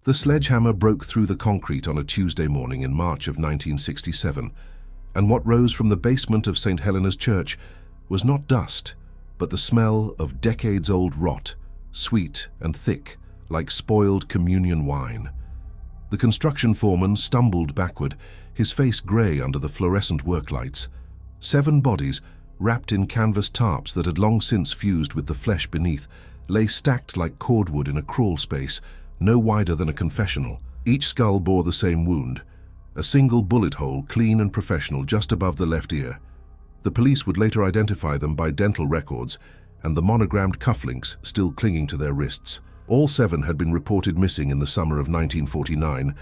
The sledgehammer broke through the concrete on a Tuesday morning in March of 1967, and what rose from the basement of St. Helena's Church was not dust, but the smell of decades-old rot, sweet and thick, like spoiled communion wine. The construction foreman stumbled backward, his face grey under the fluorescent work lights. 7 bodies, wrapped in canvas tarps that had long since fused with the flesh beneath, lay stacked like cordwood in a crawl space, no wider than a confessional. Each skull bore the same wound, a single bullet hole, clean and professional, just above the left ear. The police would later identify them by dental records and the monogrammed cufflinks still clinging to their wrists. All 7 had been reported missing in the summer of 1949.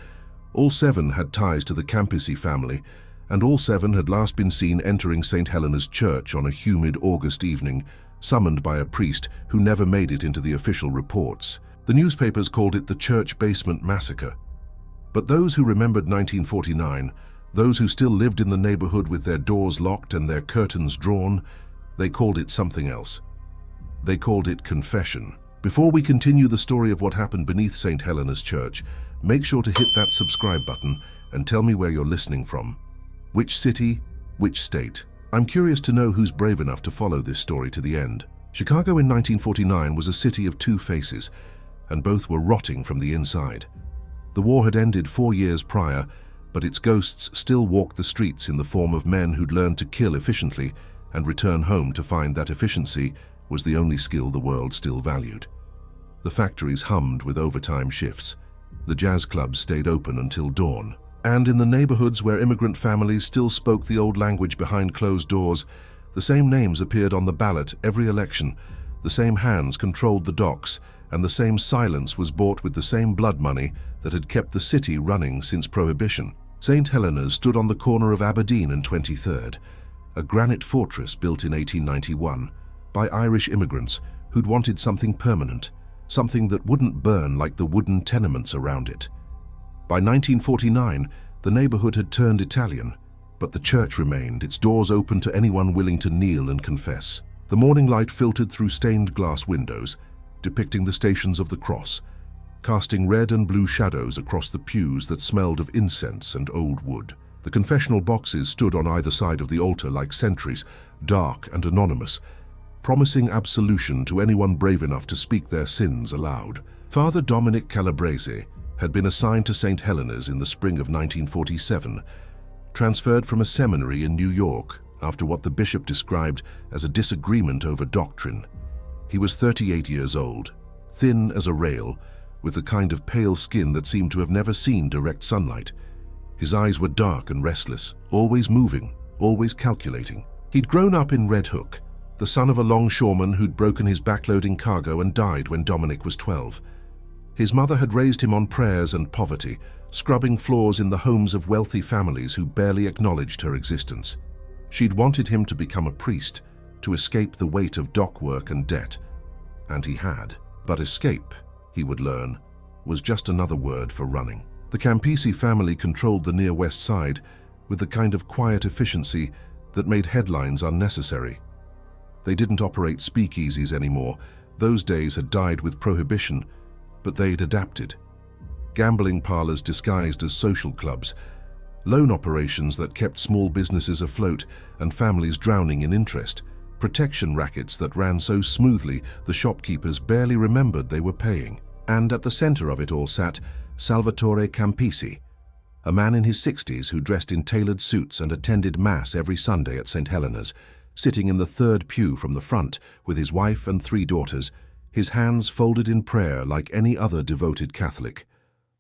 All 7 had ties to the Campisi family, and all 7 had last been seen entering St. Helena's Church on a humid August evening, summoned by a priest who never made it into the official reports. The newspapers called it the Church Basement Massacre. But those who remembered 1949, those who still lived in the neighborhood with their doors locked and their curtains drawn, they called it something else. They called it confession. Before we continue the story of what happened beneath St. Helena's Church, make sure to hit that subscribe button and tell me where you're listening from. Which city, which state? I'm curious to know who's brave enough to follow this story to the end. Chicago in 1949 was a city of 2 faces, and both were rotting from the inside. The war had ended 4 years prior, but its ghosts still walked the streets in the form of men who'd learned to kill efficiently and return home to find that efficiency was the only skill the world still valued. The factories hummed with overtime shifts. The jazz clubs stayed open until dawn. And in the neighborhoods where immigrant families still spoke the old language behind closed doors, the same names appeared on the ballot every election, the same hands controlled the docks, and the same silence was bought with the same blood money that had kept the city running since Prohibition. St. Helena's stood on the corner of Aberdeen and 23rd, a granite fortress built in 1891 by Irish immigrants who'd wanted something permanent, something that wouldn't burn like the wooden tenements around it. By 1949, the neighborhood had turned Italian, but the church remained, its doors open to anyone willing to kneel and confess. The morning light filtered through stained glass windows, depicting the Stations of the Cross, casting red and blue shadows across the pews that smelled of incense and old wood. The confessional boxes stood on either side of the altar like sentries, dark and anonymous, promising absolution to anyone brave enough to speak their sins aloud. Father Dominic Calabrese had been assigned to St. Helena's in the spring of 1947, transferred from a seminary in New York after what the bishop described as a disagreement over doctrine. He was 38 years old, thin as a rail, with the kind of pale skin that seemed to have never seen direct sunlight. His eyes were dark and restless, always moving, always calculating. He'd grown up in Red Hook, the son of a longshoreman who'd broken his backloading cargo and died when Dominic was 12. His mother had raised him on prayers and poverty, scrubbing floors in the homes of wealthy families who barely acknowledged her existence. She'd wanted him to become a priest, to escape the weight of dock work and debt. And he had. But escape, he would learn, was just another word for running. The Campisi family controlled the near west side with the kind of quiet efficiency that made headlines unnecessary. They didn't operate speakeasies anymore. Those days had died with Prohibition, but they'd adapted. Gambling parlors disguised as social clubs, loan operations that kept small businesses afloat and families drowning in interest, protection rackets that ran so smoothly the shopkeepers barely remembered they were paying. And at the center of it all sat Salvatore Campisi, a man in his 60s who dressed in tailored suits and attended Mass every Sunday at St. Helena's, sitting in the 3rd pew from the front with his wife and 3 daughters, his hands folded in prayer like any other devoted Catholic.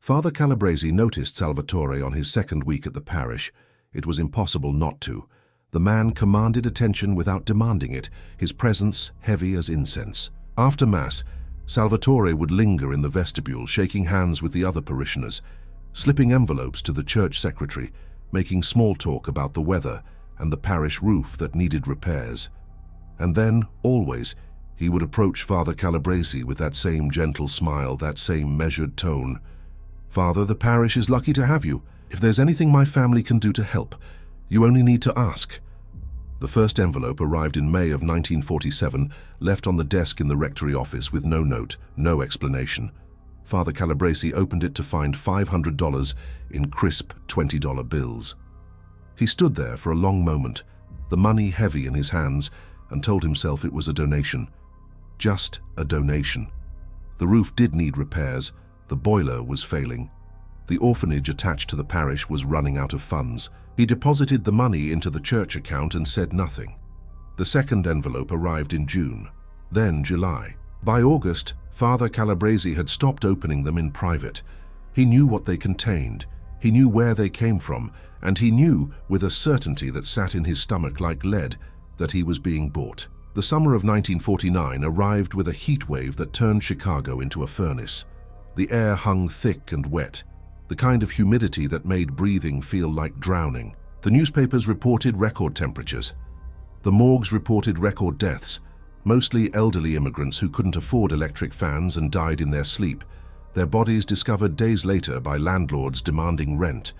Father Calabrese noticed Salvatore on his 2nd week at the parish. It was impossible not to. The man commanded attention without demanding it, his presence heavy as incense. After Mass, Salvatore would linger in the vestibule, shaking hands with the other parishioners, slipping envelopes to the church secretary, making small talk about the weather and the parish roof that needed repairs. And then, always, he would approach Father Calabrese with that same gentle smile, that same measured tone. "Father, the parish is lucky to have you. If there's anything my family can do to help, you only need to ask." The first envelope arrived in May of 1947, left on the desk in the rectory office with no note, no explanation. Father Calabresi opened it to find $500 in crisp $20 bills. He stood there for a long moment, the money heavy in his hands, and told himself it was a donation. Just a donation. The roof did need repairs. The boiler was failing. The orphanage attached to the parish was running out of funds. He deposited the money into the church account and said nothing. The second envelope arrived in June, then July. By August, Father Calabresi had stopped opening them in private. He knew what they contained. He knew where they came from, and he knew, with a certainty that sat in his stomach like lead, that he was being bought. The summer of 1949 arrived with a heat wave that turned Chicago into a furnace. The air hung thick and wet, the kind of humidity that made breathing feel like drowning. The newspapers reported record temperatures. The morgues reported record deaths, mostly elderly immigrants who couldn't afford electric fans and died in their sleep, their bodies discovered days later by landlords demanding rent.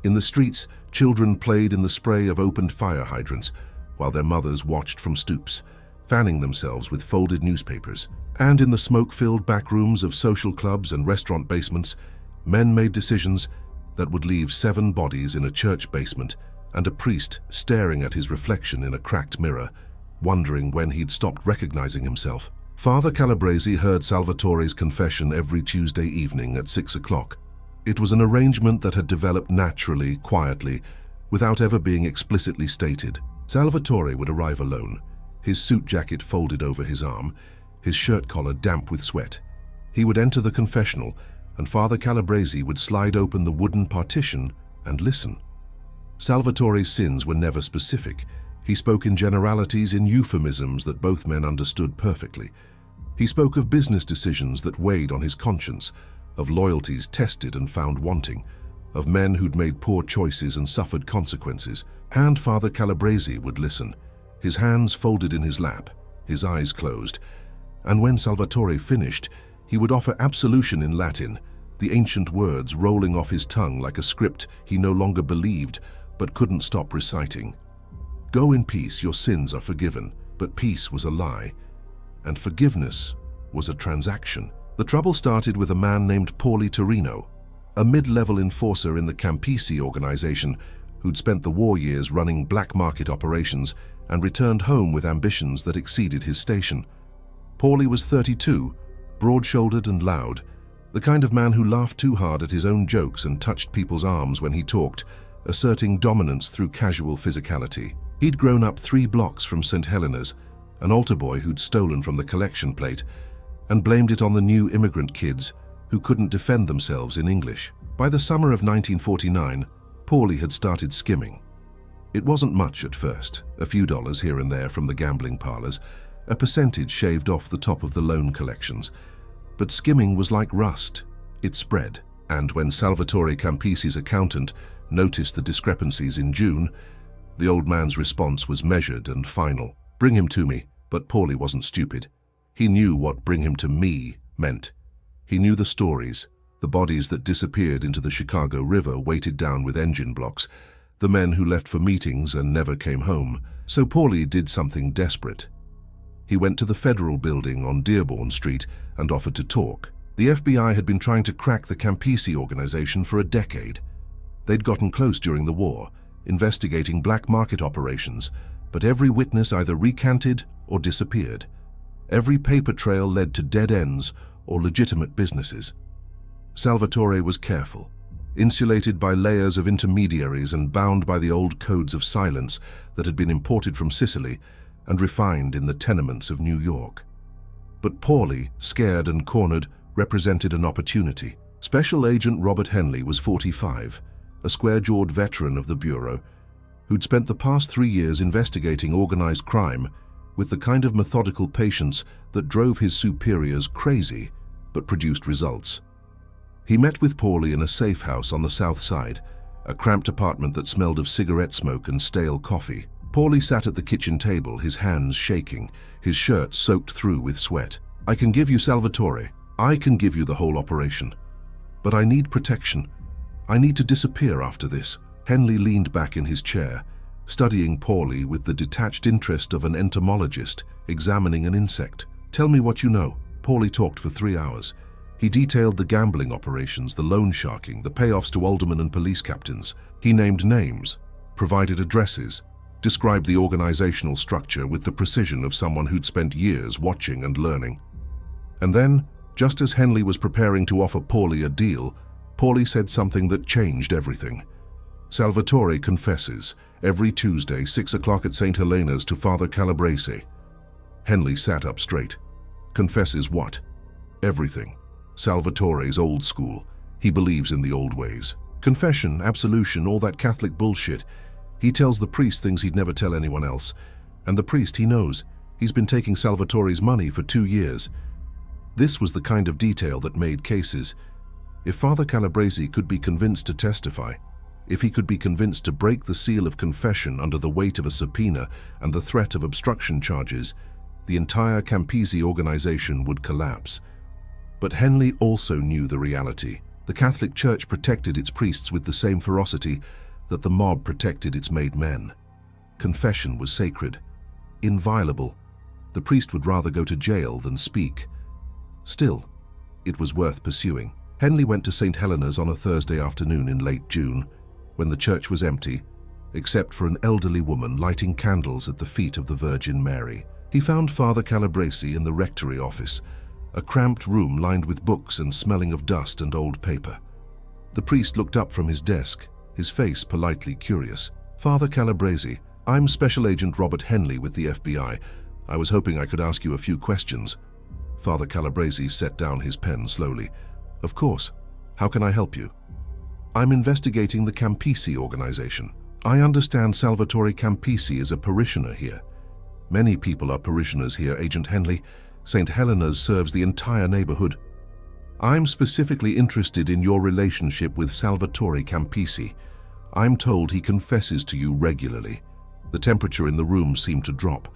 In the streets, children played in the spray of opened fire hydrants, while their mothers watched from stoops, fanning themselves with folded newspapers. And in the smoke-filled back rooms of social clubs and restaurant basements, men made decisions that would leave 7 bodies in a church basement and a priest staring at his reflection in a cracked mirror, wondering when he'd stopped recognizing himself. Father Calabresi heard Salvatore's confession every Tuesday evening at 6 o'clock. It was an arrangement that had developed naturally, quietly, without ever being explicitly stated. Salvatore would arrive alone, his suit jacket folded over his arm, his shirt collar damp with sweat. He would enter the confessional, and Father Calabresi would slide open the wooden partition and listen. Salvatore's sins were never specific. He spoke in generalities, in euphemisms that both men understood perfectly. He spoke of business decisions that weighed on his conscience, of loyalties tested and found wanting, of men who'd made poor choices and suffered consequences. And Father Calabresi would listen, his hands folded in his lap, his eyes closed. And when Salvatore finished, he would offer absolution in Latin, the ancient words rolling off his tongue like a script he no longer believed but couldn't stop reciting. Go in peace, your sins are forgiven. But peace was a lie, and forgiveness was a transaction. The trouble started with a man named Paulie Torino, a mid-level enforcer in the Campisi organization who'd spent the war years running black market operations and returned home with ambitions that exceeded his station. Paulie was 32, broad-shouldered and loud, the kind of man who laughed too hard at his own jokes and touched people's arms when he talked, asserting dominance through casual physicality. He'd grown up 3 blocks from St. Helena's, an altar boy who'd stolen from the collection plate, and blamed it on the new immigrant kids who couldn't defend themselves in English. By the summer of 1949, Paulie had started skimming. It wasn't much at first, a few dollars here and there from the gambling parlors, a percentage shaved off the top of the loan collections. But skimming was like rust. It spread. And when Salvatore Campisi's accountant noticed the discrepancies in June, the old man's response was measured and final. Bring him to me. But Paulie wasn't stupid. He knew what bring him to me meant. He knew the stories, the bodies that disappeared into the Chicago River weighted down with engine blocks, the men who left for meetings and never came home. So Paulie did something desperate. He went to the Federal Building on Dearborn Street and offered to talk. The FBI had been trying to crack the Campisi organization for a decade. They'd gotten close during the war, investigating black market operations, but every witness either recanted or disappeared. Every paper trail led to dead ends or legitimate businesses. Salvatore was careful, insulated by layers of intermediaries and bound by the old codes of silence that had been imported from Sicily and refined in the tenements of New York. But Paulie, scared and cornered, represented an opportunity. Special Agent Robert Henley was 45, a square-jawed veteran of the Bureau, who'd spent the past 3 years investigating organized crime with the kind of methodical patience that drove his superiors crazy but produced results. He met with Paulie in a safe house on the South Side, a cramped apartment that smelled of cigarette smoke and stale coffee. Paulie sat at the kitchen table, his hands shaking, his shirt soaked through with sweat. I can give you Salvatore. I can give you the whole operation. But I need protection. I need to disappear after this. Henley leaned back in his chair, studying Paulie with the detached interest of an entomologist examining an insect. Tell me what you know. Paulie talked for 3 hours. He detailed the gambling operations, the loan sharking, the payoffs to aldermen and police captains. He named names, provided addresses, described the organizational structure with the precision of someone who'd spent years watching and learning. And then, just as Henley was preparing to offer Paulie a deal, Paulie said something that changed everything. Salvatore confesses, every Tuesday, 6 o'clock at St. Helena's to Father Calabrese. Henley sat up straight. Confesses what? Everything. Salvatore's old school. He believes in the old ways. Confession, absolution, all that Catholic bullshit. He tells the priest things he'd never tell anyone else. And the priest, he knows. He's been taking Salvatore's money for 2 years. This was the kind of detail that made cases. If Father Calabrese could be convinced to testify, if he could be convinced to break the seal of confession under the weight of a subpoena and the threat of obstruction charges, the entire Campisi organization would collapse. But Henley also knew the reality. The Catholic Church protected its priests with the same ferocity that the mob protected its made men. Confession was sacred, inviolable. The priest would rather go to jail than speak. Still, it was worth pursuing. Henley went to St. Helena's on a Thursday afternoon in late June, when the church was empty, except for an elderly woman lighting candles at the feet of the Virgin Mary. He found Father Calabrese in the rectory office, a cramped room lined with books and smelling of dust and old paper. The priest looked up from his desk, his face politely curious. "Father Calabrese, I'm Special Agent Robert Henley with the FBI. I was hoping I could ask you a few questions." Father Calabrese set down his pen slowly. "Of course. How can I help you?" "I'm investigating the Campisi organization. I understand Salvatore Campisi is a parishioner here." "Many people are parishioners here, Agent Henley. St. Helena's serves the entire neighborhood." "I'm specifically interested in your relationship with Salvatore Campisi. I'm told he confesses to you regularly." The temperature in the room seemed to drop.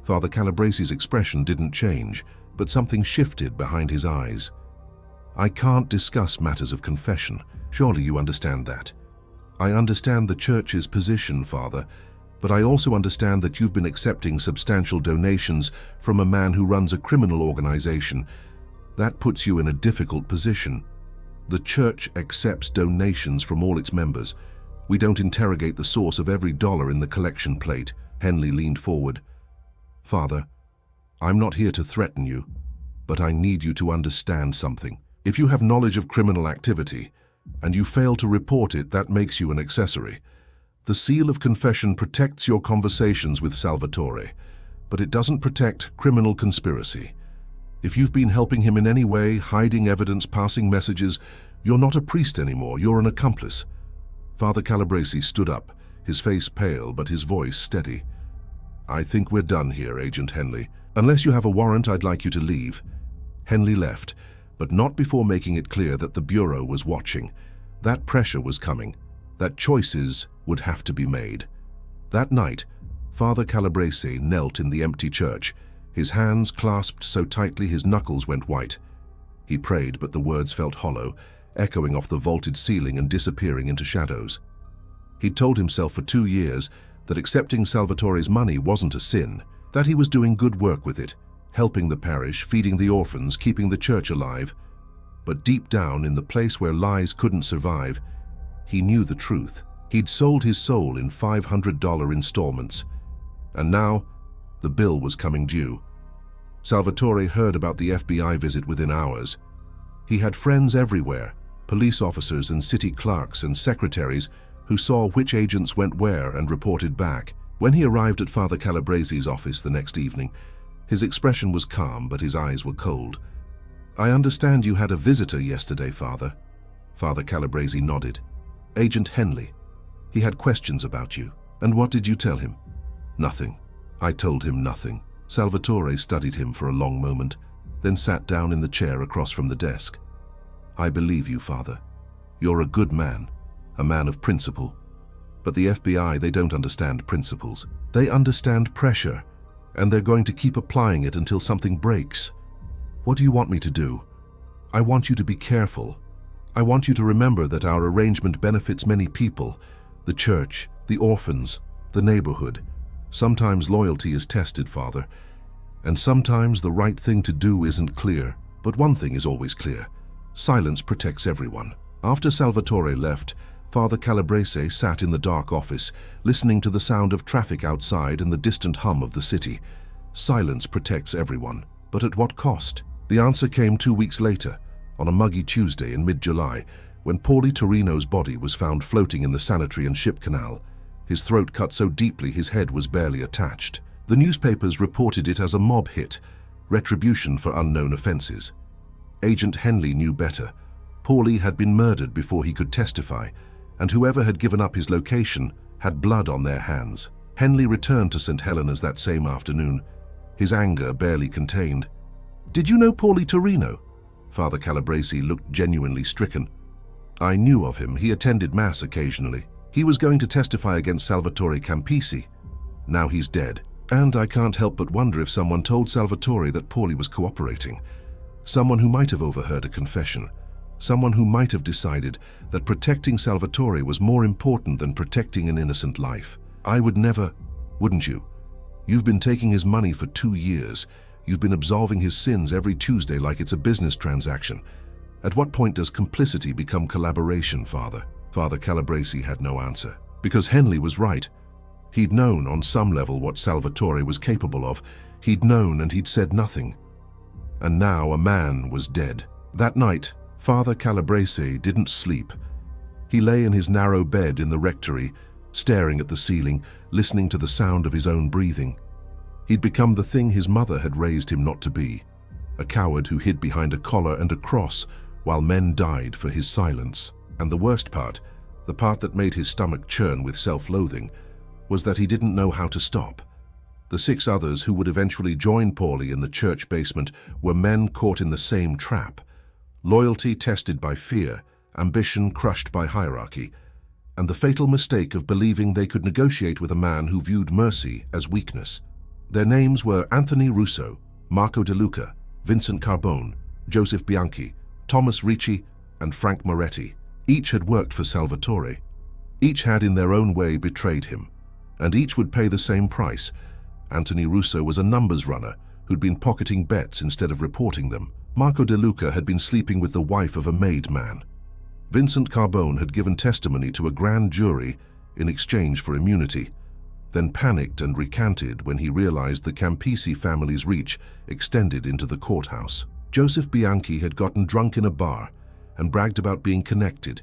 Father Calabrese's expression didn't change, but something shifted behind his eyes. "I can't discuss matters of confession. Surely you understand that." "I understand the Church's position, Father, but I also understand that you've been accepting substantial donations from a man who runs a criminal organization. That puts you in a difficult position. The Church accepts donations from all its members. We don't interrogate the source of every dollar in the collection plate." Henley leaned forward. "Father, I'm not here to threaten you, but I need you to understand something. If you have knowledge of criminal activity, and you fail to report it, that makes you an accessory. The seal of confession protects your conversations with Salvatore, but it doesn't protect criminal conspiracy. If you've been helping him in any way, hiding evidence, passing messages, you're not a priest anymore, you're an accomplice." Father Calabrese stood up, his face pale but his voice steady. "I think we're done here, Agent Henley. Unless you have a warrant, I'd like you to leave." Henley left, but not before making it clear that the Bureau was watching. That pressure was coming, that choices would have to be made. That night, Father Calabrese knelt in the empty church, his hands clasped so tightly his knuckles went white. He prayed, but the words felt hollow, echoing off the vaulted ceiling and disappearing into shadows. He'd told himself for 2 years that accepting Salvatore's money wasn't a sin, that he was doing good work with it, helping the parish, feeding the orphans, keeping the church alive. But deep down, in the place where lies couldn't survive, he knew the truth. He'd sold his soul in $500 installments, and now the bill was coming due. Salvatore heard about the FBI visit within hours. He had friends everywhere, police officers and city clerks and secretaries who saw which agents went where and reported back. When he arrived at Father Calabrese's office the next evening, his expression was calm, but his eyes were cold. "I understand you had a visitor yesterday, Father." Father Calabrese nodded. "Agent Henley. He had questions about you." "And what did you tell him?" "Nothing. I told him nothing." Salvatore studied him for a long moment, then sat down in the chair across from the desk. "I believe you, Father. You're a good man, a man of principle. But the FBI, they don't understand principles. They understand pressure, and they're going to keep applying it until something breaks. What do you want me to do? I want you to be careful. I want you to remember that our arrangement benefits many people, the church, the orphans, the neighborhood. Sometimes loyalty is tested, Father, and sometimes the right thing to do isn't clear. But one thing is always clear: silence protects everyone. After Salvatore left, Father Calabrese sat in the dark office, listening to the sound of traffic outside and the distant hum of the city. Silence protects everyone, but at what cost? The answer came 2 weeks later, on a muggy Tuesday in mid-July, when Paulie Torino's body was found floating in the sanitary and ship canal. His throat cut so deeply his head was barely attached. The newspapers reported it as a mob hit, retribution for unknown offenses. Agent Henley knew better. Paulie had been murdered before he could testify, and whoever had given up his location had blood on their hands. Henley returned to St. Helena's that same afternoon, his anger barely contained. "Did you know Paulie Torino?" Father Calabrese looked genuinely stricken. "I knew of him. He attended Mass occasionally. He was going to testify against Salvatore Campisi. Now he's dead. And I can't help but wonder if someone told Salvatore that Paulie was cooperating. Someone who might have overheard a confession. Someone who might have decided that protecting Salvatore was more important than protecting an innocent life. I would never, wouldn't you? You've been taking his money for 2 years. You've been absolving his sins every Tuesday like it's a business transaction. At what point does complicity become collaboration, Father?" Father Calabrese had no answer, because Henley was right. He'd known on some level what Salvatore was capable of. He'd known and he'd said nothing. And now a man was dead. That night, Father Calabrese didn't sleep. He lay in his narrow bed in the rectory, staring at the ceiling, listening to the sound of his own breathing. He'd become the thing his mother had raised him not to be, a coward who hid behind a collar and a cross while men died for his silence. And the worst part, the part that made his stomach churn with self-loathing, was that he didn't know how to stop. The 6 others who would eventually join Paulie in the church basement were men caught in the same trap. Loyalty tested by fear, ambition crushed by hierarchy, and the fatal mistake of believing they could negotiate with a man who viewed mercy as weakness. Their names were Anthony Russo, Marco De Luca, Vincent Carbone, Joseph Bianchi, Thomas Ricci, and Frank Moretti. Each had worked for Salvatore. Each had in their own way betrayed him, and each would pay the same price. Anthony Russo was a numbers runner who'd been pocketing bets instead of reporting them. Marco De Luca had been sleeping with the wife of a made man. Vincent Carbone had given testimony to a grand jury in exchange for immunity, then panicked and recanted when he realized the Campisi family's reach extended into the courthouse. Joseph Bianchi had gotten drunk in a bar and bragged about being connected,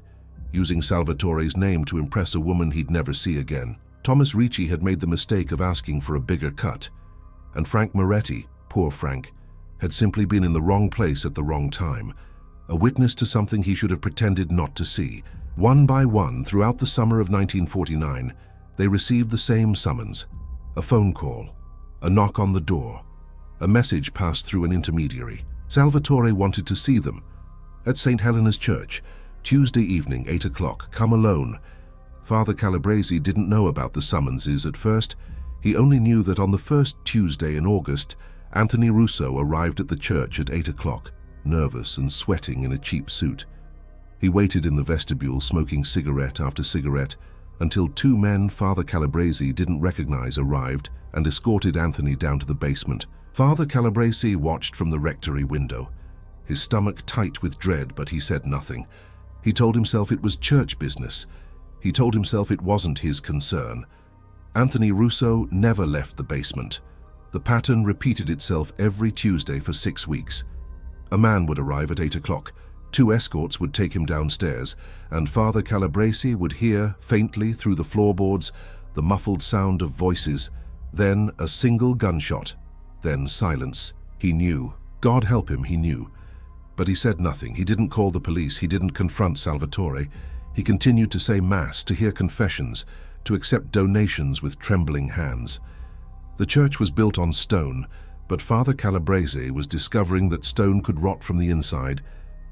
using Salvatore's name to impress a woman he'd never see again. Thomas Ricci had made the mistake of asking for a bigger cut, and Frank Moretti, poor Frank, had simply been in the wrong place at the wrong time, a witness to something he should have pretended not to see. One by one, throughout the summer of 1949, they received the same summons: a phone call, a knock on the door, a message passed through an intermediary. Salvatore wanted to see them at St. Helena's Church, Tuesday evening, 8 o'clock, come alone. Father Calabrese didn't know about the summonses at first. He only knew that on the first Tuesday in August, Anthony Russo arrived at the church at 8 o'clock, nervous and sweating in a cheap suit. He waited in the vestibule, smoking cigarette after cigarette, until 2 men Father Calabrese didn't recognize arrived and escorted Anthony down to the basement. Father Calabrese watched from the rectory window, his stomach tight with dread, but he said nothing. He told himself it was church business. He told himself it wasn't his concern. Anthony Russo never left the basement. The pattern repeated itself every Tuesday for 6 weeks. A man would arrive at 8 o'clock. 2 escorts would take him downstairs, and Father Calabrese would hear, faintly through the floorboards, the muffled sound of voices, then a single gunshot, then silence. He knew. God help him, he knew. But he said nothing. He didn't call the police. He didn't confront Salvatore. He continued to say Mass, to hear confessions, to accept donations with trembling hands. The church was built on stone, but Father Calabrese was discovering that stone could rot from the inside,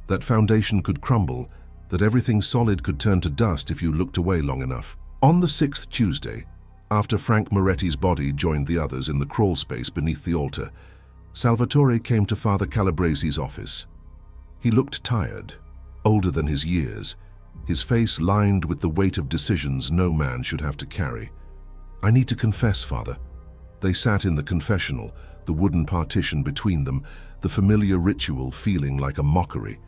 that foundation could crumble, that everything solid could turn to dust if you looked away long enough. On the 6th Tuesday, after Frank Moretti's body joined the others in the crawl space beneath the altar, Salvatore came to Father Calabrese's office. He looked tired, older than his years, his face lined with the weight of decisions no man should have to carry. "I need to confess, Father." They sat in the confessional, the wooden partition between them, the familiar ritual feeling like a mockery.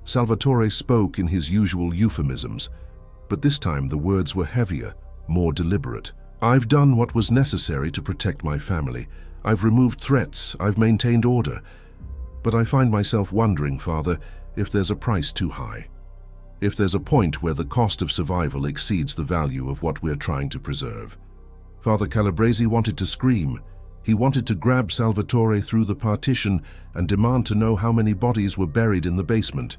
Salvatore spoke in his usual euphemisms, but this time the words were heavier, more deliberate. "I've done what was necessary to protect my family. I've removed threats, I've maintained order. But I find myself wondering, Father, if there's a price too high. If there's a point where the cost of survival exceeds the value of what we're trying to preserve." Father Calabrese wanted to scream. He wanted to grab Salvatore through the partition and demand to know how many bodies were buried in the basement.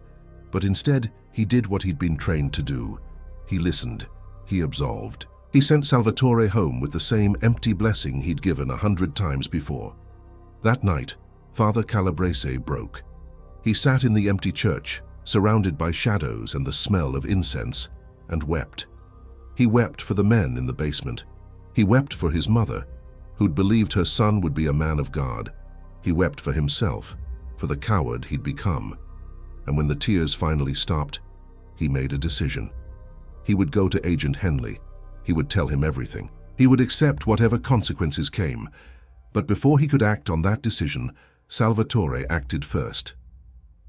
But instead, he did what he'd been trained to do. He listened. He absolved. He sent Salvatore home with the same empty blessing he'd given 100 times before. That night, Father Calabrese broke. He sat in the empty church, surrounded by shadows and the smell of incense, and wept. He wept for the men in the basement. He wept for his mother, who'd believed her son would be a man of God. He wept for himself, for the coward he'd become. And when the tears finally stopped, he made a decision. He would go to Agent Henley. He would tell him everything. He would accept whatever consequences came. But before he could act on that decision, Salvatore acted first.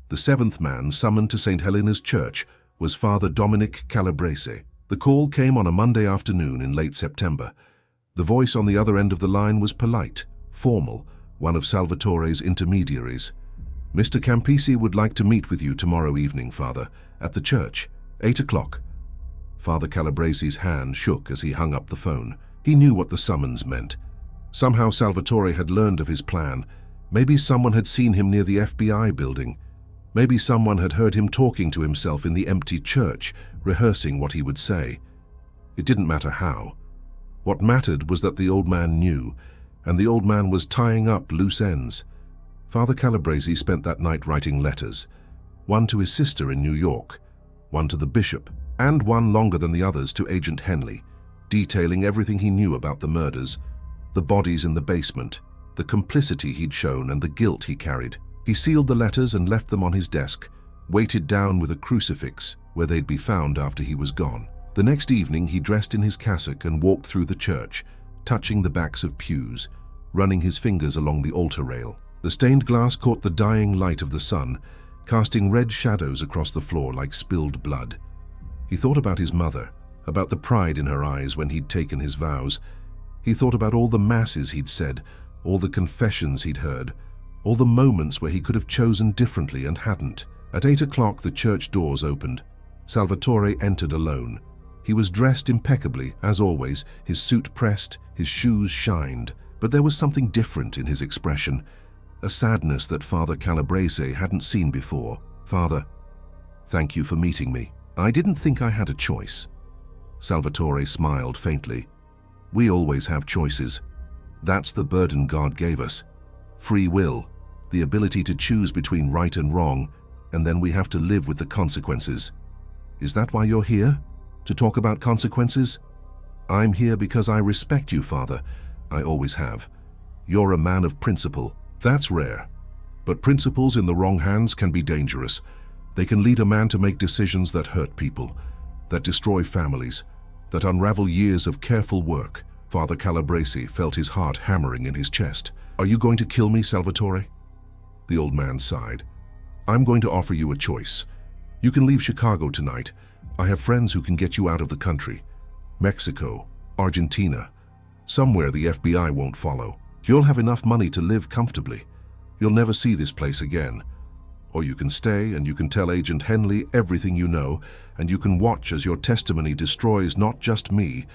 The seventh man summoned to St. Helena's church was Father Dominic Calabrese. The call came on a Monday afternoon in late September. The voice on the other end of the line was polite, formal, one of Salvatore's intermediaries. "Mr. Campisi would like to meet with you tomorrow evening, Father, at the church, 8 o'clock. Father Calabrese's hand shook as he hung up the phone. He knew what the summons meant. Somehow Salvatore had learned of his plan. Maybe someone had seen him near the FBI building. Maybe someone had heard him talking to himself in the empty church, rehearsing what he would say. It didn't matter how. What mattered was that the old man knew, and the old man was tying up loose ends. Father Calabrese spent that night writing letters, one to his sister in New York, one to the bishop, and one longer than the others to Agent Henley, detailing everything he knew about the murders, the bodies in the basement, the complicity he'd shown and the guilt he carried. He sealed the letters and left them on his desk, weighted down with a crucifix where they'd be found after he was gone. The next evening he dressed in his cassock and walked through the church, touching the backs of pews, running his fingers along the altar rail. The stained glass caught the dying light of the sun, casting red shadows across the floor like spilled blood. He thought about his mother, about the pride in her eyes when he'd taken his vows. He thought about all the masses he'd said, all the confessions he'd heard, all the moments where he could have chosen differently and hadn't. At 8 o'clock the church doors opened. Salvatore entered alone. He was dressed impeccably, as always, his suit pressed, his shoes shined, but there was something different in his expression, a sadness that Father Calabrese hadn't seen before. "Father, thank you for meeting me. I didn't think I had a choice." Salvatore smiled faintly. "We always have choices. That's the burden God gave us. Free will, the ability to choose between right and wrong, and then we have to live with the consequences. Is that why you're here? To talk about consequences?" "I'm here because I respect you, Father. I always have. You're a man of principle. That's rare. But principles in the wrong hands can be dangerous. They can lead a man to make decisions that hurt people, that destroy families, that unravel years of careful work." Father Calabrese felt his heart hammering in his chest. "Are you going to kill me, Salvatore?" The old man sighed. "I'm going to offer you a choice. You can leave Chicago tonight. I have friends who can get you out of the country. Mexico, Argentina, somewhere the FBI won't follow. You'll have enough money to live comfortably. You'll never see this place again. Or you can stay and you can tell Agent Henley everything you know, and you can watch as your testimony destroys not just me,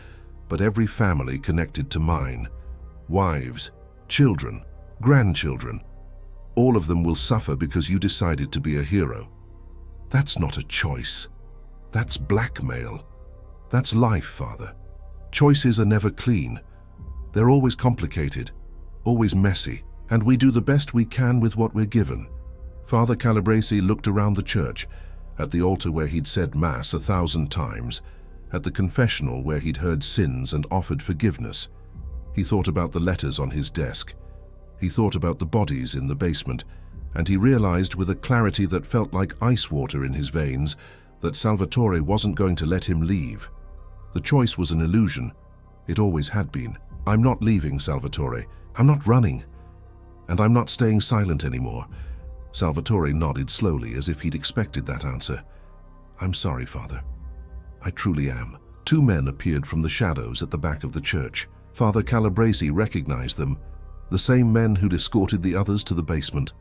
but every family connected to mine. Wives, children, grandchildren. All of them will suffer because you decided to be a hero. That's not a choice. That's blackmail. That's life, Father. Choices are never clean. They're always complicated, always messy, and we do the best we can with what we're given." Father Calabrese looked around the church, at the altar where he'd said Mass 1,000 times, at the confessional where he'd heard sins and offered forgiveness. He thought about the letters on his desk. He thought about the bodies in the basement, and he realized with a clarity that felt like ice water in his veins that Salvatore wasn't going to let him leave. The choice was an illusion. It always had been. "I'm not leaving, Salvatore. I'm not running. "And I'm not staying silent anymore." Salvatore nodded slowly, as if he'd expected that answer. "I'm sorry, Father. I truly am." Two men appeared from the shadows at the back of the church. Father Calabresi recognized them, the same men who'd escorted the others to the basement.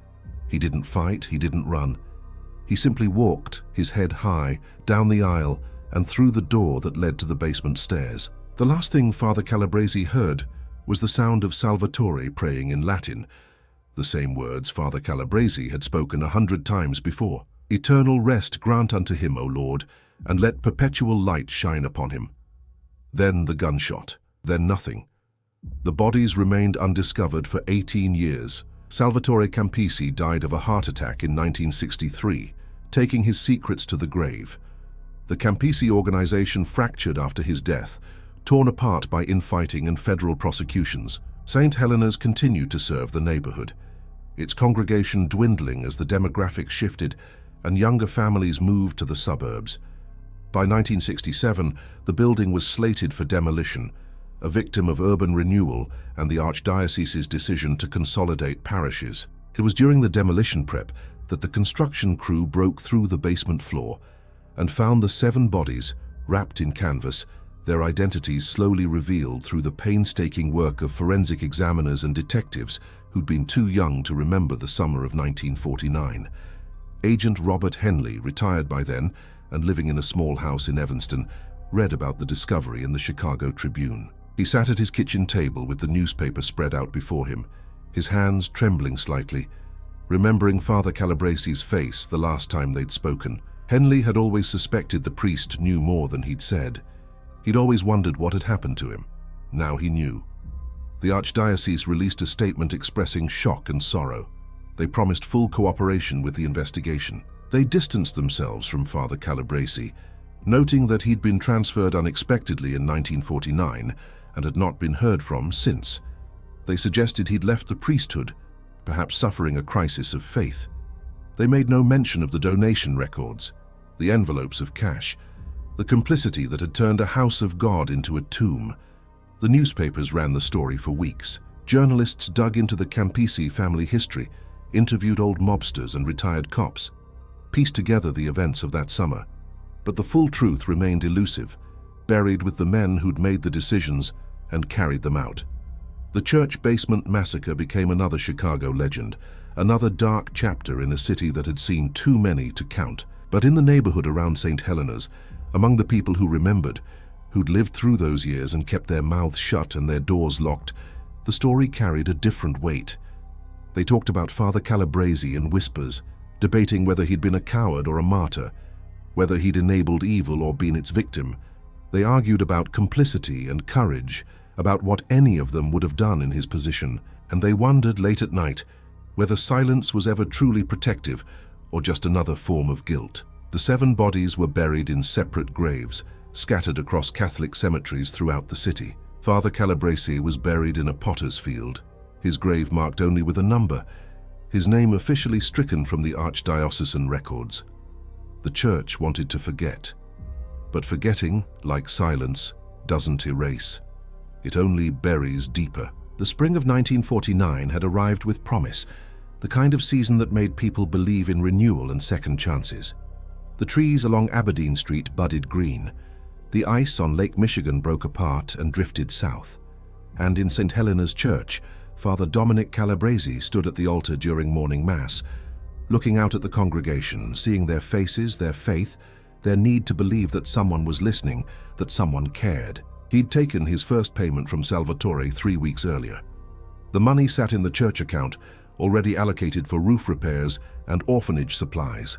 He didn't fight, he didn't run. He simply walked, his head high, down the aisle and through the door that led to the basement stairs. The last thing Father Calabresi heard was the sound of Salvatore praying in Latin, the same words Father Calabresi had spoken 100 times before. "Eternal rest grant unto him, O Lord, and let perpetual light shine upon him." Then the gunshot, then nothing. The bodies remained undiscovered for 18 years. Salvatore Campisi died of a heart attack in 1963, taking his secrets to the grave. The Campisi organization fractured after his death, torn apart by infighting and federal prosecutions. St. Helena's continued to serve the neighborhood, its congregation dwindling as the demographics shifted and younger families moved to the suburbs. By 1967, the building was slated for demolition, a victim of urban renewal and the Archdiocese's decision to consolidate parishes. It was during the demolition prep that the construction crew broke through the basement floor and found the 7 bodies wrapped in canvas, their identities slowly revealed through the painstaking work of forensic examiners and detectives who'd been too young to remember the summer of 1949. Agent Robert Henley, retired by then and living in a small house in Evanston, read about the discovery in the Chicago Tribune. He sat at his kitchen table with the newspaper spread out before him, his hands trembling slightly, remembering Father Calabresi's face the last time they'd spoken. Henley had always suspected the priest knew more than he'd said. He'd always wondered what had happened to him. Now he knew. The Archdiocese released a statement expressing shock and sorrow. They promised full cooperation with the investigation. They distanced themselves from Father Calabresi, noting that he'd been transferred unexpectedly in 1949 and had not been heard from since. They suggested he'd left the priesthood, perhaps suffering a crisis of faith. They made no mention of the donation records, the envelopes of cash, the complicity that had turned a house of God into a tomb. The newspapers ran the story for weeks. Journalists dug into the Campisi family history, interviewed old mobsters and retired cops, pieced together the events of that summer. But the full truth remained elusive, buried with the men who'd made the decisions and carried them out. The church basement massacre became another Chicago legend, another dark chapter in a city that had seen too many to count. But in the neighborhood around St. Helena's, among the people who remembered, who'd lived through those years and kept their mouths shut and their doors locked, the story carried a different weight. They talked about Father Calabresi in whispers, debating whether he'd been a coward or a martyr, whether he'd enabled evil or been its victim. They argued about complicity and courage, about what any of them would have done in his position, and they wondered late at night whether silence was ever truly protective or just another form of guilt. The 7 bodies were buried in separate graves, scattered across Catholic cemeteries throughout the city. Father Calabresi was buried in a potter's field, his grave marked only with a number, his name officially stricken from the archdiocesan records. The church wanted to forget, but forgetting, like silence, doesn't erase. It only buries deeper. The spring of 1949 had arrived with promise, the kind of season that made people believe in renewal and second chances. The trees along Aberdeen Street budded green. The ice on Lake Michigan broke apart and drifted south. And in St. Helena's Church, Father Dominic Calabresi stood at the altar during morning mass, looking out at the congregation, seeing their faces, their faith, their need to believe that someone was listening, that someone cared. He'd taken his first payment from Salvatore 3 weeks earlier. The money sat in the church account, already allocated for roof repairs and orphanage supplies.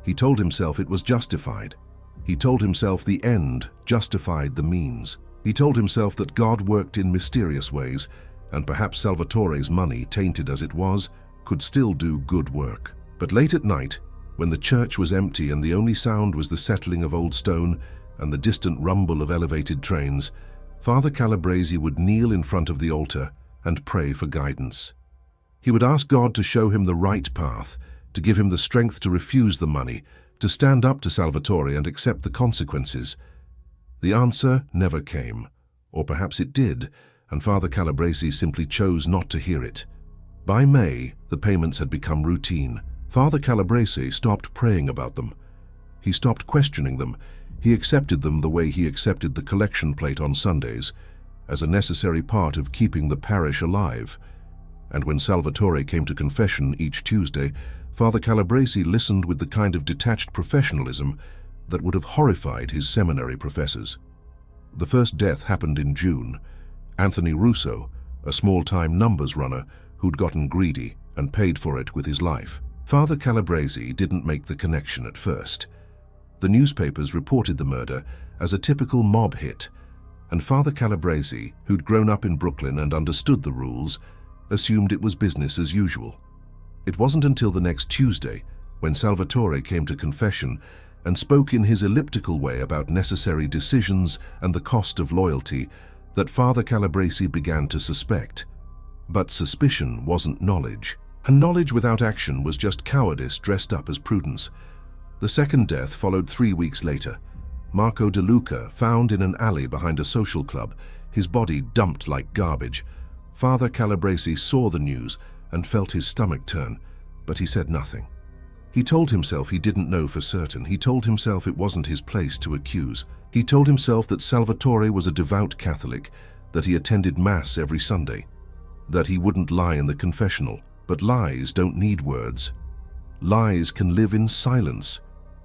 He told himself it was justified. He told himself the end justified the means. He told himself that God worked in mysterious ways, and perhaps Salvatore's money, tainted as it was, could still do good work. But late at night, when the church was empty and the only sound was the settling of old stone and the distant rumble of elevated trains, Father Calabresi would kneel in front of the altar and pray for guidance. He would ask God to show him the right path, to give him the strength to refuse the money, to stand up to Salvatore and accept the consequences. The answer never came, or perhaps it did, and Father Calabresi simply chose not to hear it. By May, the payments had become routine. Father Calabrese stopped praying about them. He stopped questioning them. He accepted them the way he accepted the collection plate on Sundays, as a necessary part of keeping the parish alive. And when Salvatore came to confession each Tuesday, Father Calabrese listened with the kind of detached professionalism that would have horrified his seminary professors. The first death happened in June. Anthony Russo, a small-time numbers runner who'd gotten greedy and paid for it with his life. Father Calabrese didn't make the connection at first. The newspapers reported the murder as a typical mob hit, and Father Calabrese, who'd grown up in Brooklyn and understood the rules, assumed it was business as usual. It wasn't until the next Tuesday, when Salvatore came to confession and spoke in his elliptical way about necessary decisions and the cost of loyalty, that Father Calabrese began to suspect. But suspicion wasn't knowledge, and knowledge without action was just cowardice dressed up as prudence. The second death followed 3 weeks later. Marco De Luca, found in an alley behind a social club, his body dumped like garbage. Father Calabrese saw the news and felt his stomach turn, but he said nothing. He told himself he didn't know for certain. He told himself it wasn't his place to accuse. He told himself that Salvatore was a devout Catholic, that he attended Mass every Sunday, that he wouldn't lie in the confessional. But lies don't need words. Lies can live in silence,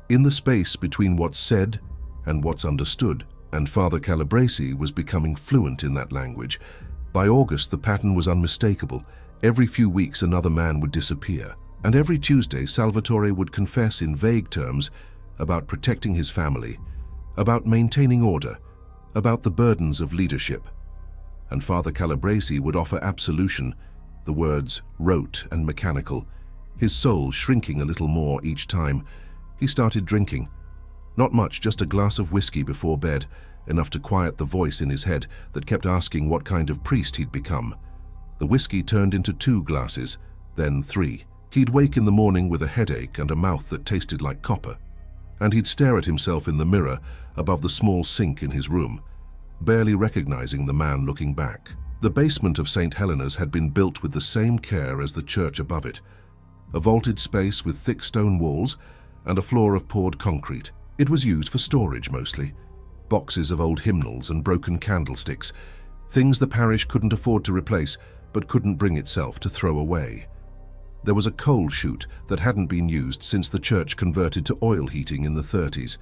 in the space between what's said and what's understood. And Father Calabrese was becoming fluent in that language. By August, the pattern was unmistakable. Every few weeks, another man would disappear. And every Tuesday, Salvatore would confess in vague terms about protecting his family, about maintaining order, about the burdens of leadership. And Father Calabrese would offer absolution, the words rote and mechanical, his soul shrinking a little more each time. He started drinking. Not much, just a glass of whiskey before bed, enough to quiet the voice in his head that kept asking what kind of priest he'd become. The whiskey turned into 2 glasses, then 3. He'd wake in the morning with a headache and a mouth that tasted like copper. And he'd stare at himself in the mirror above the small sink in his room, barely recognizing the man looking back. The basement of St. Helena's had been built with the same care as the church above it, a vaulted space with thick stone walls and a floor of poured concrete. It was used for storage mostly, boxes of old hymnals and broken candlesticks, things the parish couldn't afford to replace but couldn't bring itself to throw away. There was a coal chute that hadn't been used since the church converted to oil heating in the 30s,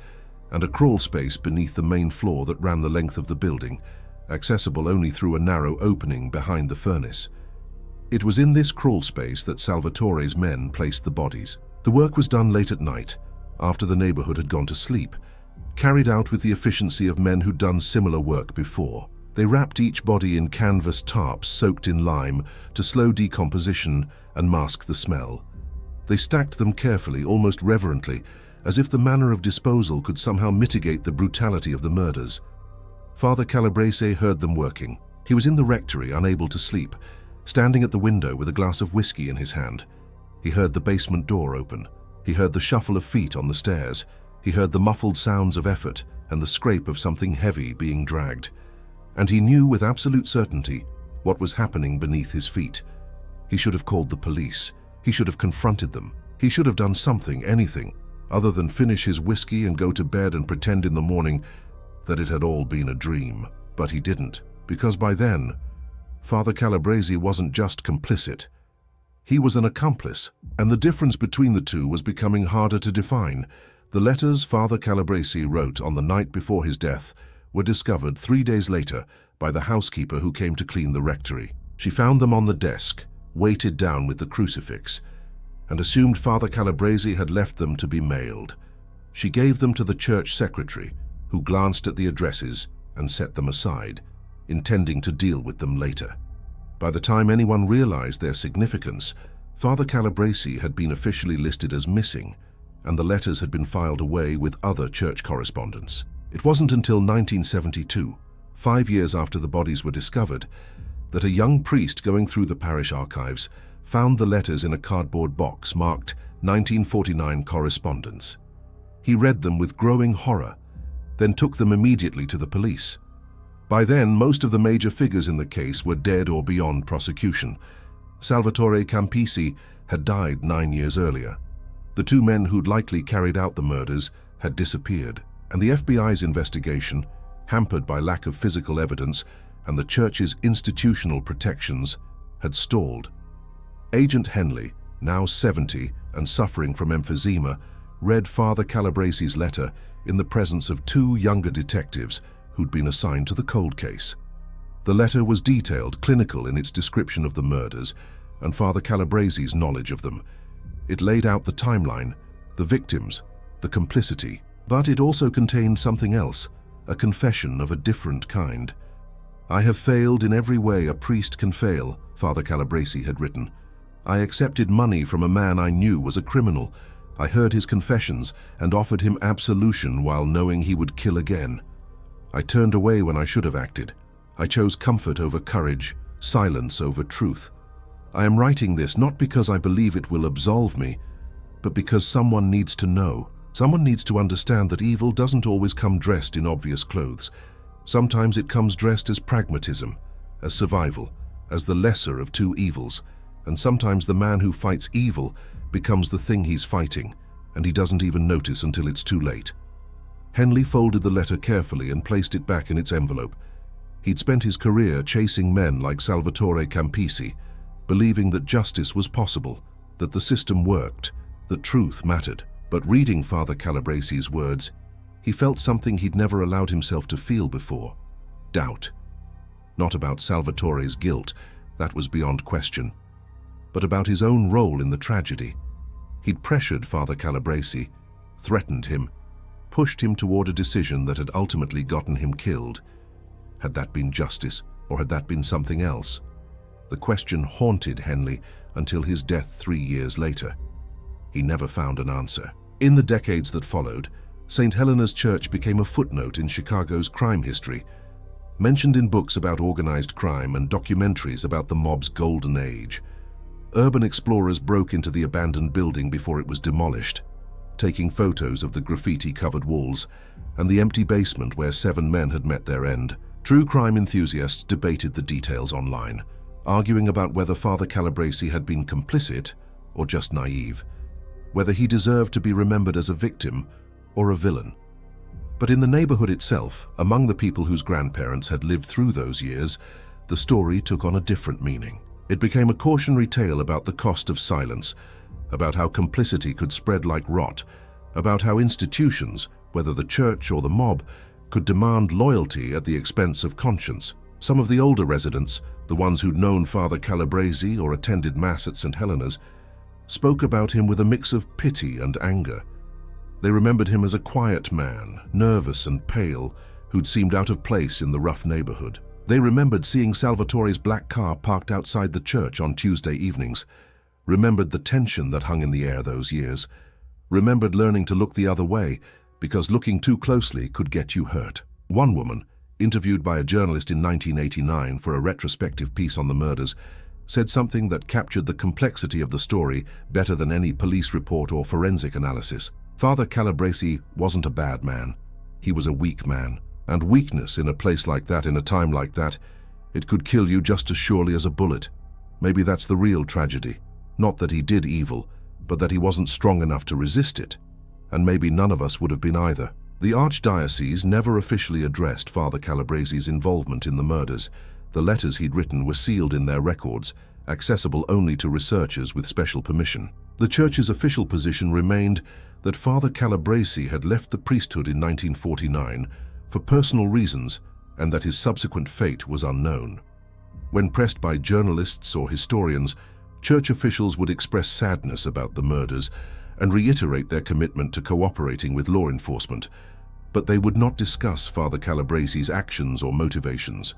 and a crawl space beneath the main floor that ran the length of the building, accessible only through a narrow opening behind the furnace. It was in this crawl space that Salvatore's men placed the bodies. The work was done late at night, after the neighborhood had gone to sleep, carried out with the efficiency of men who'd done similar work before. They wrapped each body in canvas tarps soaked in lime to slow decomposition and mask the smell. They stacked them carefully, almost reverently, as if the manner of disposal could somehow mitigate the brutality of the murders. Father Calabrese heard them working. He was in the rectory, unable to sleep, standing at the window with a glass of whiskey in his hand. He heard the basement door open. He heard the shuffle of feet on the stairs. He heard the muffled sounds of effort and the scrape of something heavy being dragged. And he knew with absolute certainty what was happening beneath his feet. He should have called the police. He should have confronted them. He should have done something, anything, other than finish his whiskey and go to bed and pretend in the morning that it had all been a dream. But he didn't, because by then, Father Calabrese wasn't just complicit. He was an accomplice, and the difference between the two was becoming harder to define. The letters Father Calabrese wrote on the night before his death were discovered 3 days later by the housekeeper who came to clean the rectory. She found them on the desk, weighted down with the crucifix, and assumed Father Calabrese had left them to be mailed. She gave them to the church secretary, who glanced at the addresses and set them aside, intending to deal with them later. By the time anyone realized their significance, Father Calabrese had been officially listed as missing, and the letters had been filed away with other church correspondence. It wasn't until 1972, 5 years after the bodies were discovered, that a young priest going through the parish archives found the letters in a cardboard box marked 1949 correspondence. He read them with growing horror, then took them immediately to the police. By then, most of the major figures in the case were dead or beyond prosecution. Salvatore Campisi had died 9 years earlier. The two men who'd likely carried out the murders had disappeared, and the FBI's investigation, hampered by lack of physical evidence and the church's institutional protections, had stalled. Agent Henley, now 70 and suffering from emphysema, read Father Calabresi's letter in the presence of two younger detectives who'd been assigned to the cold case. The letter was detailed, clinical in its description of the murders and Father Calabresi's knowledge of them. It laid out the timeline, the victims, the complicity, but it also contained something else, a confession of a different kind. "I have failed in every way a priest can fail," Father Calabresi had written. "I accepted money from a man I knew was a criminal. I heard his confessions and offered him absolution while knowing he would kill again. I turned away when I should have acted. I chose comfort over courage, silence over truth. I am writing this not because I believe it will absolve me, but because someone needs to know. Someone needs to understand that evil doesn't always come dressed in obvious clothes. Sometimes it comes dressed as pragmatism, as survival, as the lesser of two evils, and sometimes the man who fights evil becomes the thing he's fighting, and he doesn't even notice until it's too late." Henley folded the letter carefully and placed it back in its envelope. He'd spent his career chasing men like Salvatore Campisi, believing that justice was possible, that the system worked, that truth mattered. But reading Father Calabresi's words, he felt something he'd never allowed himself to feel before: doubt. Not about Salvatore's guilt, that was beyond question, but about his own role in the tragedy. He'd pressured Father Calabresi, threatened him, pushed him toward a decision that had ultimately gotten him killed. Had that been justice, or had that been something else? The question haunted Henley until his death 3 years later. He never found an answer. In the decades that followed, St. Helena's Church became a footnote in Chicago's crime history, mentioned in books about organized crime and documentaries about the mob's golden age. Urban explorers broke into the abandoned building before it was demolished, taking photos of the graffiti-covered walls and the empty basement where 7 men had met their end. True crime enthusiasts debated the details online, arguing about whether Father Calabresi had been complicit or just naive, whether he deserved to be remembered as a victim or a villain. But in the neighborhood itself, among the people whose grandparents had lived through those years, the story took on a different meaning. It became a cautionary tale about the cost of silence, about how complicity could spread like rot, about how institutions, whether the church or the mob, could demand loyalty at the expense of conscience. Some of the older residents, the ones who'd known Father Calabresi or attended Mass at St. Helena's, spoke about him with a mix of pity and anger. They remembered him as a quiet man, nervous and pale, who'd seemed out of place in the rough neighborhood. They remembered seeing Salvatore's black car parked outside the church on Tuesday evenings, remembered the tension that hung in the air those years, remembered learning to look the other way because looking too closely could get you hurt. One woman, interviewed by a journalist in 1989 for a retrospective piece on the murders, said something that captured the complexity of the story better than any police report or forensic analysis. Father Calabresi wasn't a bad man. He was a weak man. And weakness in a place like that, in a time like that, it could kill you just as surely as a bullet. Maybe that's the real tragedy. Not that he did evil, but that he wasn't strong enough to resist it. And maybe none of us would have been either. The Archdiocese never officially addressed Father Calabresi's involvement in the murders. The letters he'd written were sealed in their records, accessible only to researchers with special permission. The Church's official position remained that Father Calabresi had left the priesthood in 1949 for personal reasons and that his subsequent fate was unknown. When pressed by journalists or historians, Church officials would express sadness about the murders and reiterate their commitment to cooperating with law enforcement, but they would not discuss Father Calabresi's actions or motivations.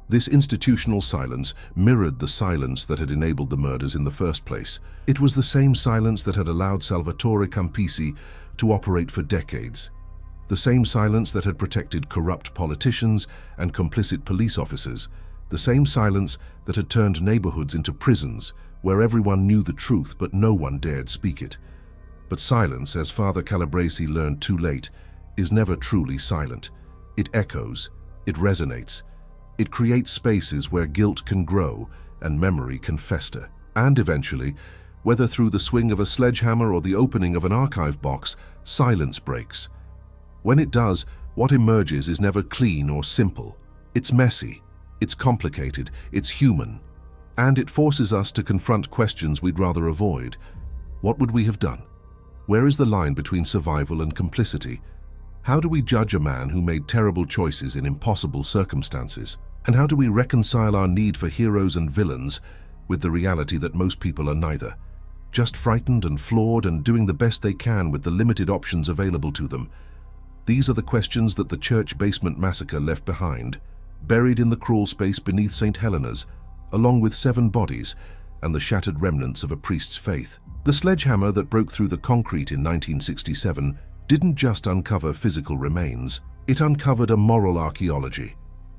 This institutional silence mirrored the silence that had enabled the murders in the first place. It was the same silence that had allowed Salvatore Campisi to operate for decades, the same silence that had protected corrupt politicians and complicit police officers, the same silence that had turned neighborhoods into prisons where everyone knew the truth but no one dared speak it. But silence, as Father Calabresi learned too late, is never truly silent. It echoes, it resonates, it creates spaces where guilt can grow and memory can fester. And eventually, whether through the swing of a sledgehammer or the opening of an archive box, silence breaks. When it does, what emerges is never clean or simple. It's messy, it's complicated, it's human, and it forces us to confront questions we'd rather avoid. What would we have done? Where is the line between survival and complicity? How do we judge a man who made terrible choices in impossible circumstances? And how do we reconcile our need for heroes and villains with the reality that most people are neither? Just frightened and flawed and doing the best they can with the limited options available to them. These are the questions that the church basement massacre left behind, buried in the crawl space beneath St. Helena's, along with 7 bodies and the shattered remnants of a priest's faith. The sledgehammer that broke through the concrete in 1967 didn't just uncover physical remains, it uncovered a moral archaeology.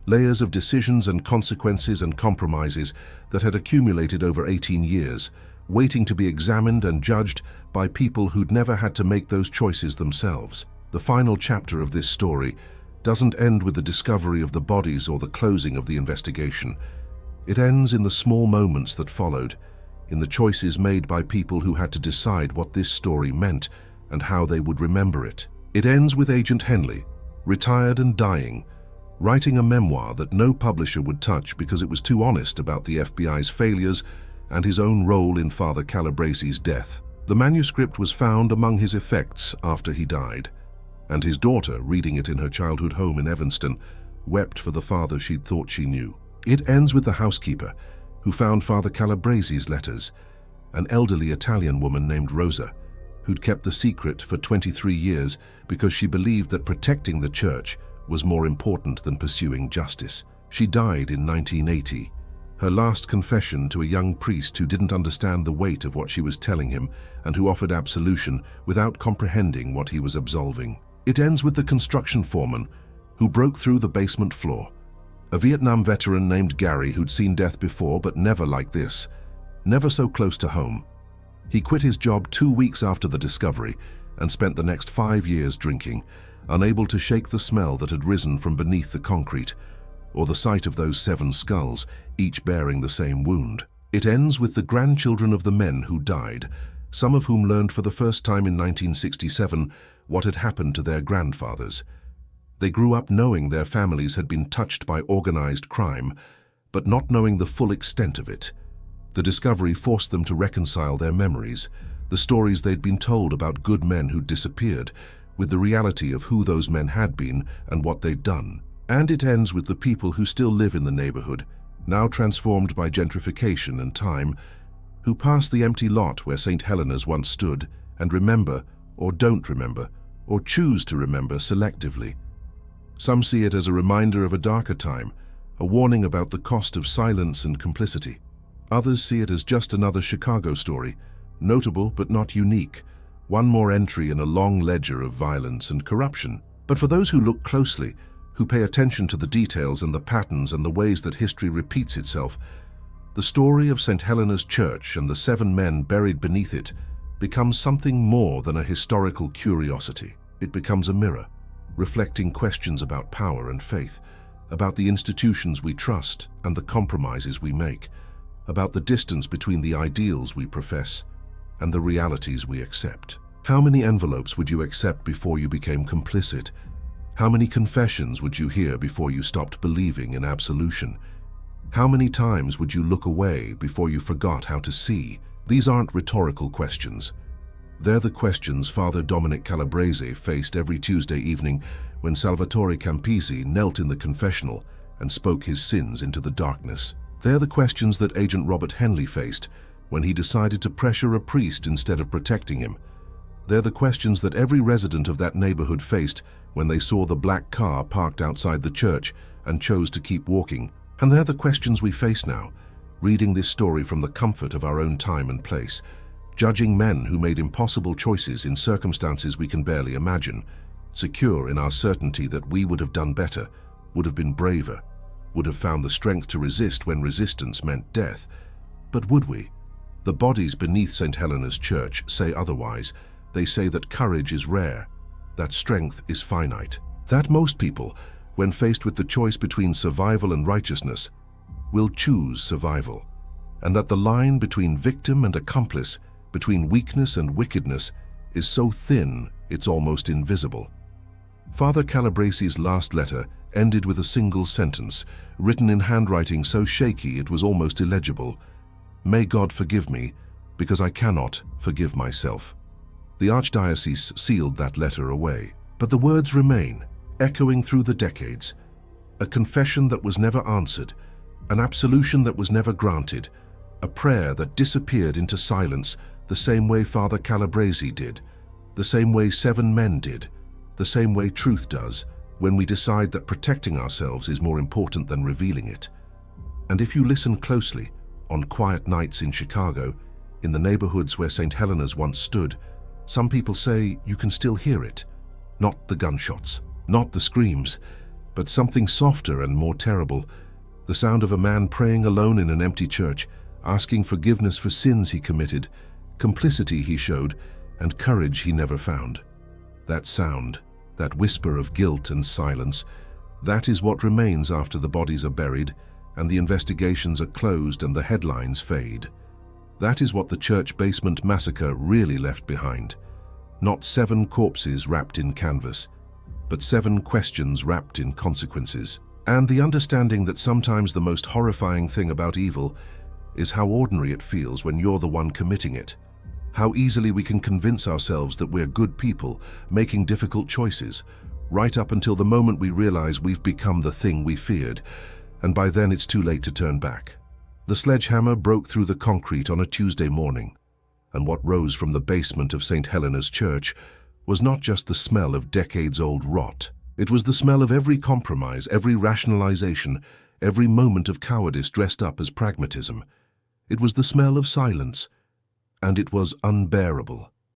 Layers of decisions and consequences and compromises that had accumulated over 18 years, waiting to be examined and judged by people who'd never had to make those choices themselves. The final chapter of this story doesn't end with the discovery of the bodies or the closing of the investigation. It ends in the small moments that followed, in the choices made by people who had to decide what this story meant and how they would remember it. It ends with Agent Henley, retired and dying, writing a memoir that no publisher would touch because it was too honest about the FBI's failures and his own role in Father Calabresi's death. The manuscript was found among his effects after he died, and his daughter, reading it in her childhood home in Evanston, wept for the father she'd thought she knew. It ends with the housekeeper, who found Father Calabresi's letters, an elderly Italian woman named Rosa, who'd kept the secret for 23 years because she believed that protecting the church was more important than pursuing justice. She died in 1980, her last confession to a young priest who didn't understand the weight of what she was telling him and who offered absolution without comprehending what he was absolving. It ends with the construction foreman who broke through the basement floor, a Vietnam veteran named Gary who'd seen death before but never like this, never so close to home. He quit his job 2 weeks after the discovery and spent the next 5 years drinking, unable to shake the smell that had risen from beneath the concrete, or the sight of those 7 skulls, each bearing the same wound. It ends with the grandchildren of the men who died, some of whom learned for the first time in 1967 what had happened to their grandfathers. They grew up knowing their families had been touched by organized crime, but not knowing the full extent of it. The discovery forced them to reconcile their memories, the stories they'd been told about good men who'd disappeared, with the reality of who those men had been and what they'd done. And it ends with the people who still live in the neighborhood, now transformed by gentrification and time, who pass the empty lot where St. Helena's once stood and remember, or don't remember, or choose to remember selectively. Some see it as a reminder of a darker time, a warning about the cost of silence and complicity. Others see it as just another Chicago story, notable but not unique, one more entry in a long ledger of violence and corruption. But for those who look closely, who pay attention to the details and the patterns and the ways that history repeats itself, the story of St. Helena's Church and the 7 men buried beneath it becomes something more than a historical curiosity. It becomes a mirror, reflecting questions about power and faith, about the institutions we trust and the compromises we make, about the distance between the ideals we profess and the realities we accept. How many envelopes would you accept before you became complicit? How many confessions would you hear before you stopped believing in absolution? How many times would you look away before you forgot how to see? These aren't rhetorical questions. They're the questions Father Dominic Calabrese faced every Tuesday evening when Salvatore Campisi knelt in the confessional and spoke his sins into the darkness. They're the questions that Agent Robert Henley faced when he decided to pressure a priest instead of protecting him. They're the questions that every resident of that neighborhood faced when they saw the black car parked outside the church and chose to keep walking. And they're the questions we face now, reading this story from the comfort of our own time and place, judging men who made impossible choices in circumstances we can barely imagine, secure in our certainty that we would have done better, would have been braver, would have found the strength to resist when resistance meant death. But would we? The bodies beneath St. Helena's Church say otherwise. They say that courage is rare, that strength is finite, that most people, when faced with the choice between survival and righteousness, will choose survival. and that the line between victim and accomplice, between weakness and wickedness, is so thin it's almost invisible. Father Calabresi's last letter ended with a single sentence, written in handwriting so shaky it was almost illegible. "May God forgive me, because I cannot forgive myself." The Archdiocese sealed that letter away, but the words remain, echoing through the decades. A confession that was never answered, an absolution that was never granted, a prayer that disappeared into silence the same way Father Calabresi did, the same way 7 men did, the same way truth does when we decide that protecting ourselves is more important than revealing it. And if you listen closely, on quiet nights in Chicago, in the neighborhoods where St. Helena's once stood, some people say you can still hear it. Not the gunshots, not the screams, but something softer and more terrible, the sound of a man praying alone in an empty church, asking forgiveness for sins he committed, complicity he showed, and courage he never found. That sound, that whisper of guilt and silence, that is what remains after the bodies are buried and the investigations are closed and the headlines fade. That is what the church basement massacre really left behind. Not 7 corpses wrapped in canvas, but 7 questions wrapped in consequences. And the understanding that sometimes the most horrifying thing about evil is how ordinary it feels when you're the one committing it. How easily we can convince ourselves that we're good people, making difficult choices, right up until the moment we realize we've become the thing we feared, and by then it's too late to turn back. The sledgehammer broke through the concrete on a Tuesday morning, and what rose from the basement of St. Helena's Church was not just the smell of decades-old rot. It was the smell of every compromise, every rationalization, every moment of cowardice dressed up as pragmatism. It was the smell of silence, and it was unbearable.